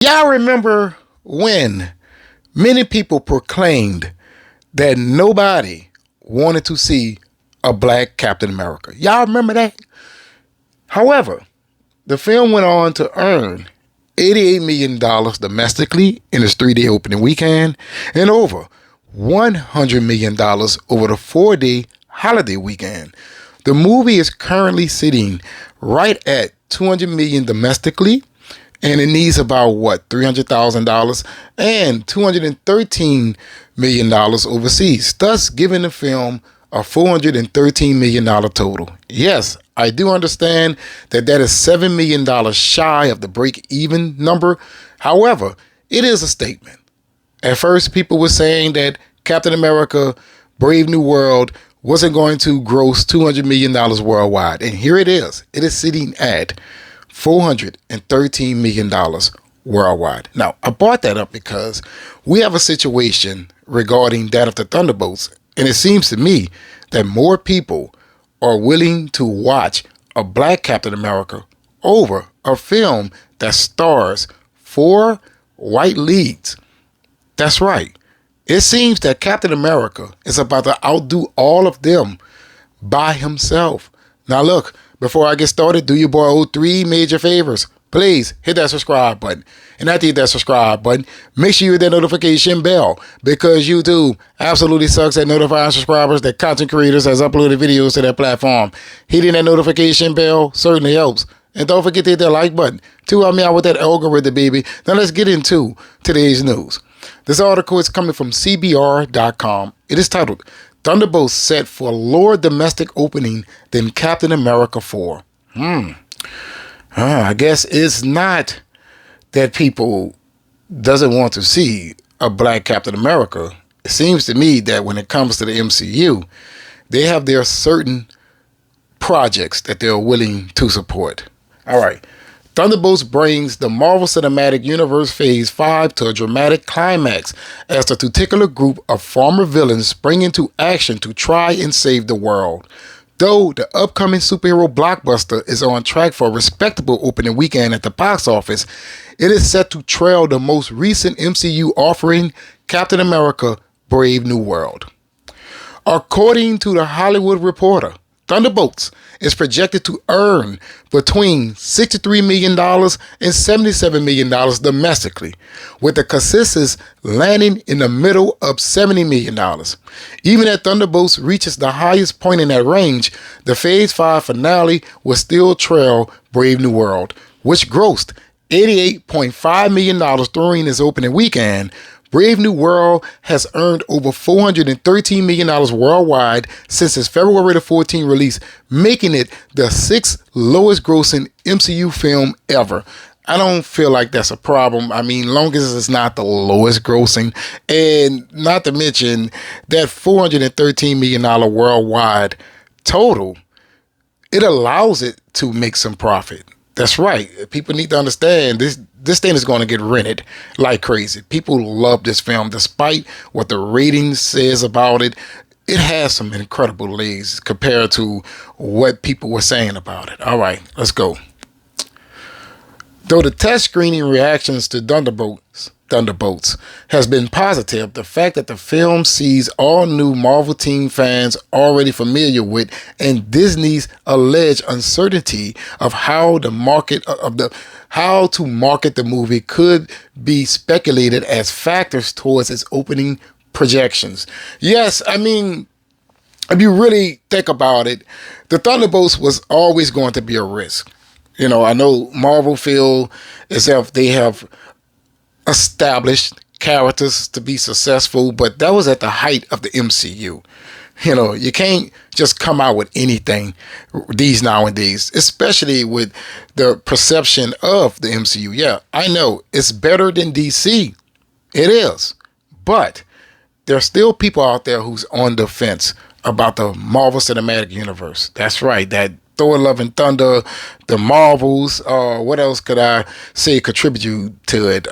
Y'all remember when many people proclaimed that nobody wanted to see a black Captain America? Y'all remember that? However, the film went on to earn $88 million domestically in its 3-day opening weekend and over $100 million over the 4-day holiday weekend. The movie is currently sitting right at $200 million domestically, and it needs about $300,000 and $213 million overseas, thus giving the film a $413 million total. Yes, I do understand that is $7 million shy of the break-even number. However, it is a statement. At first, people were saying that Captain America Brave New World wasn't going to gross $200 million worldwide. And here it is. It is sitting at $413 million worldwide. Now, I brought that up because we have a situation regarding that of the Thunderbolts. And it seems to me that more people are willing to watch a black Captain America over a film that stars 4 white leads. That's right. It seems that Captain America is about to outdo all of them by himself. Now look, before I get started, do your boy owe 3 major favors. Please hit that subscribe button. And after you hit that subscribe button, make sure you hit that notification bell, because YouTube absolutely sucks at notifying subscribers that content creators has uploaded videos to their platform. Hitting that notification bell certainly helps. And don't forget to hit that like button to help me out with that algorithm, baby. Now let's get into today's news. This article is coming from CBR.com. It is titled, Thunderbolts set for lower domestic opening than Captain America 4. I guess it's not that people doesn't want to see a black Captain America. It seems to me that when it comes to the MCU, they have their certain projects that they're willing to support. All right. Thunderbolts brings the Marvel Cinematic Universe Phase 5 to a dramatic climax as the titular group of former villains spring into action to try and save the world. Though the upcoming superhero blockbuster is on track for a respectable opening weekend at the box office, it is set to trail the most recent MCU offering, Captain America Brave New World. According to the Hollywood Reporter, Thunderbolts is projected to earn between $63 million and $77 million domestically, with the consensus landing in the middle of $70 million. Even as Thunderbolts reaches the highest point in that range, the Phase 5 finale will still trail Brave New World, which grossed $88.5 million during its opening weekend. Brave New World has earned over $413 million worldwide since its February the 14th release, making it the 6th lowest grossing MCU film ever. I don't feel like that's a problem. I mean, long as it's not the lowest grossing, and not to mention that $413 million worldwide total, it allows it to make some profit. That's right. People need to understand this thing is going to get rented like crazy. People love this film despite what the ratings says about it. It has some incredible legs compared to what people were saying about it. All right, let's go. Though the test screening reactions to Thunderbolts has been positive, the fact that the film sees all new Marvel team fans already familiar with, and Disney's alleged uncertainty of how to market the movie could be speculated as factors towards its opening projections. Yes, I mean, if you really think about it, the Thunderbolts was always going to be a risk. You know, I know Marvel feel as if they have established characters to be successful, but that was at the height of the MCU. You know, you can't just come out with anything these nowadays, especially with the perception of the MCU. Yeah, I know it's better than DC. It is. But there's still people out there who's on the fence about the Marvel Cinematic Universe. That's right. That Thor, Love and Thunder, the Marvels. What else could I say contribute to it?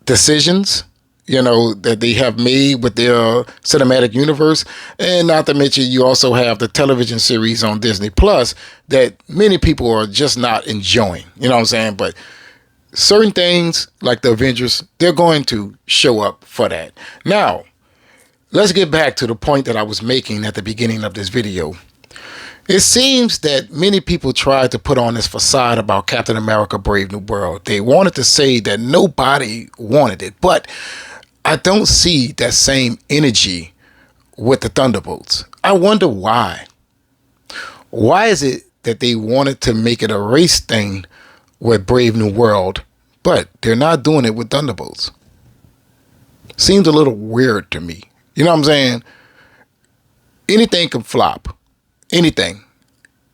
Decisions, you know, that they have made with their cinematic universe. And not to mention, you also have the television series on Disney Plus that many people are just not enjoying. You know what I'm saying? But certain things like the Avengers, they're going to show up for that. Now, let's get back to the point that I was making at the beginning of this video. It seems that many people tried to put on this facade about Captain America Brave New World. They wanted to say that nobody wanted it, but I don't see that same energy with the Thunderbolts. I wonder why. Why is it that they wanted to make it a race thing with Brave New World, but they're not doing it with Thunderbolts? Seems a little weird to me. You know what I'm saying? Anything can flop. Anything.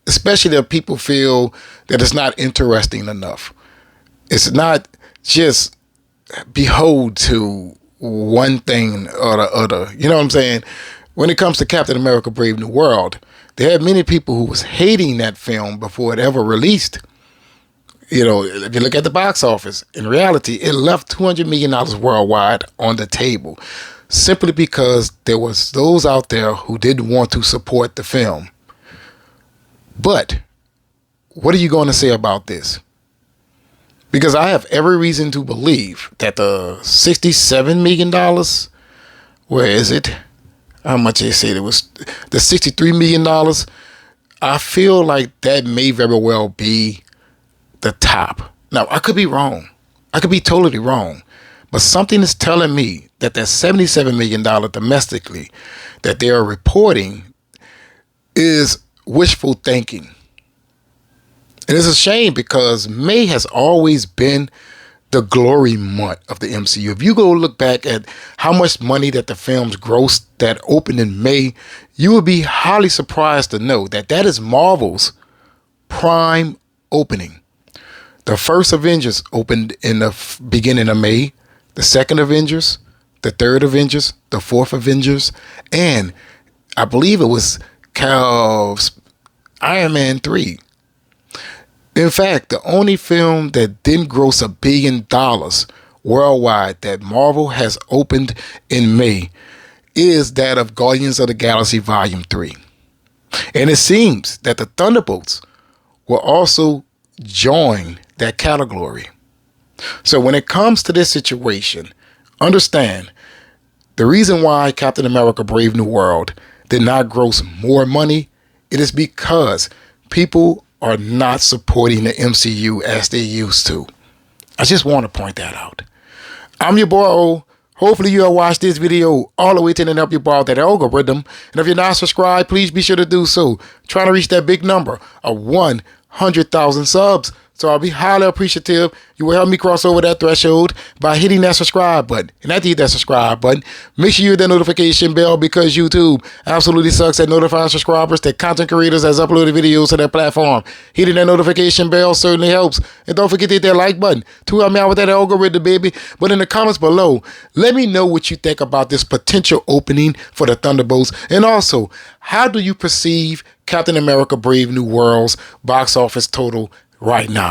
Especially if people feel that it's not interesting enough. It's not just behold to one thing or the other. You know what I'm saying? When it comes to Captain America Brave New World, there are many people who was hating that film before it ever released. You know, if you look at the box office, in reality, it left $200 million worldwide on the table simply because there was those out there who didn't want to support the film. But what are you going to say about this? Because I have every reason to believe that the $67 million, where is it? How much they said it was? The $63 million, I feel like that may very well be the top. Now, I could be wrong. I could be totally wrong. But something is telling me that $77 million domestically that they are reporting is wishful thinking. And it's a shame because May has always been the glory month of the MCU. If you go look back at how much money that the films grossed that opened in May, you would be highly surprised to know that that is Marvel's prime opening. The first Avengers opened in the beginning of May, the second Avengers, the third Avengers, the fourth Avengers, and I believe it was Iron Man 3. In fact, the only film that didn't gross $1 billion worldwide that Marvel has opened in May is that of Guardians of the Galaxy Volume 3. And it seems that the Thunderbolts will also join that category. So when it comes to this situation, understand the reason why Captain America Brave New World did not gross more money, it is because people are not supporting the MCU as they used to. I just want to point that out. I'm your boy O. Hopefully you have watched this video all the way to the end, help you borrow that algorithm. And if you're not subscribed, please be sure to do so. Trying to reach that big number of 100,000 subs. So I'll be highly appreciative. You will help me cross over that threshold by hitting that subscribe button. And after you hit that subscribe button, make sure you hit that notification bell because YouTube absolutely sucks at notifying subscribers that content creators has uploaded videos to their platform. Hitting that notification bell certainly helps. And don't forget to hit that like button to help me out with that algorithm, baby. But in the comments below, let me know what you think about this potential opening for the Thunderbolts. And also, how do you perceive Captain America Brave New World's box office total right now?